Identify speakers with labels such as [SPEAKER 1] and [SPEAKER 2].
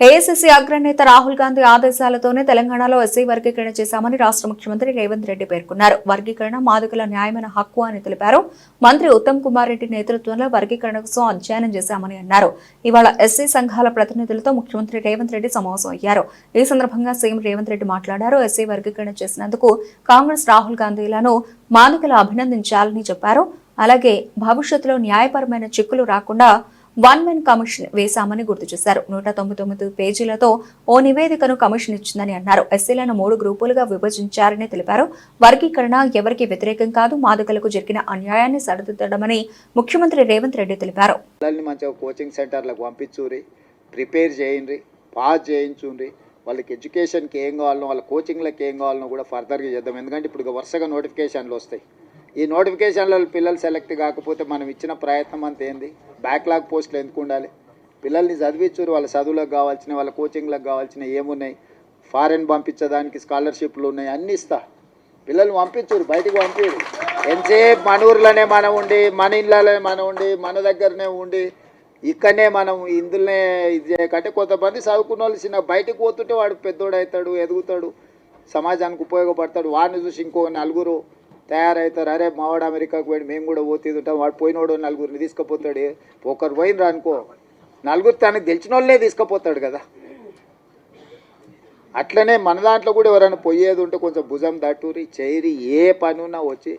[SPEAKER 1] AICC అగ్రనేత రాహుల్ గాంధీ ఆదేశాలతోనే తెలంగాణలో SC వర్గీకరణ చేశామని రాష్ట్ర ముఖ్యమంత్రి రేవంత్ రెడ్డి పేర్కొన్నారు. వర్గీకరణ మాదిగల న్యాయమైన హక్కు అని తెలిపారు. మంత్రి ఉత్తమ్ కుమార్ రెడ్డి నేతృత్వంలో వర్గీకరణ కోసం అధ్యయనం చేశామని అన్నారు. ఇవాళ ఎస్సీ సంఘాల ప్రతినిధులతో ముఖ్యమంత్రి రేవంత్ రెడ్డి సమావేశం అయ్యారు. ఈ సందర్భంగా సీఎం రేవంత్ రెడ్డి మాట్లాడారు. ఎస్సీ వర్గీకరణ చేసినందుకు కాంగ్రెస్ రాహుల్ గాంధీలను మాదిగలు అభినందించాలని చెప్పారు. అలాగే భవిష్యత్తులో న్యాయపరమైన చిక్కులు రాకుండా వన్ మెన్ కమిషన్ వేశామని గుర్తు చేశారు. 199 పేజీలతో ఓ నివేదికను కమిషన్ ఇచ్చిందని అన్నారు. ఎస్సీలను 3 గ్రూపులుగా విభజించారని తెలిపారు. వర్గీకరణ ఎవరికి వ్యతిరేకం కాదు, మాదిగలకు జరిగిన అన్యాయాన్ని సరిదిద్దడమని ముఖ్యమంత్రి రేవంత్ రెడ్డి తెలిపారు.
[SPEAKER 2] కోచింగ్ సెంటర్లకు పంపించుర్రి, ప్రిపేర్ చేయండి, పాస్ చేయించుండ్రి. వాళ్ళకి ఎడ్యుకేషన్కి ఏం కావాలనో, వాళ్ళ కోచింగ్లకు ఏం కావాలనో కూడా ఫర్దర్గా చేద్దాం. ఎందుకంటే ఇప్పుడు వరుసగా నోటిఫికేషన్లు వస్తాయి. ఈ నోటిఫికేషన్లలో పిల్లలు సెలెక్ట్ కాకపోతే మనం ఇచ్చిన ప్రయత్నం అంత ఏంది? బ్యాక్లాగ్ పోస్టులు ఎందుకు ఉండాలి? పిల్లల్ని చదివించురు, వాళ్ళ చదువులకు కావాల్సిన, వాళ్ళ కోచింగ్లకు కావాల్సిన ఏమున్నాయి, ఫారెన్ పంపించడానికి స్కాలర్షిప్లు ఉన్నాయి, అన్నీ ఇస్తా. పిల్లల్ని పంపించురు, బయటికి పంపించరు. ఎంతసేపు మన ఊర్లోనే మనం ఉండి, మన ఇళ్ళలోనే మనం ఉండి, మన దగ్గరనే ఉండి, ఇక్కడనే మనం ఇందులోనే ఇది చేయకంటే కొంతమంది చదువుకున్న వాళ్ళు చిన్న బయటకు పోతుంటే వాడు పెద్దోడు అవుతాడు, ఎదుగుతాడు, సమాజానికి ఉపయోగపడతాడు. వాడిని చూసి ఇంకో నలుగురు తయారవుతారు. అరే మావాడు అమెరికాకు పోయి మేము కూడా పోతుంటాం, వాడు పోయినోడు నలుగురిని తీసుకుపోతాడు. ఒకరు పోయినరా అనుకో, నలుగురు తనకు తెలిసిన వాళ్ళే తీసుకుపోతాడు కదా. అట్లనే మన దాంట్లో కూడా ఎవరైనా పోయేది ఉంటే కొంచెం భుజం దట్టూరి చేయరి, ఏ పని ఉన్నా వచ్చి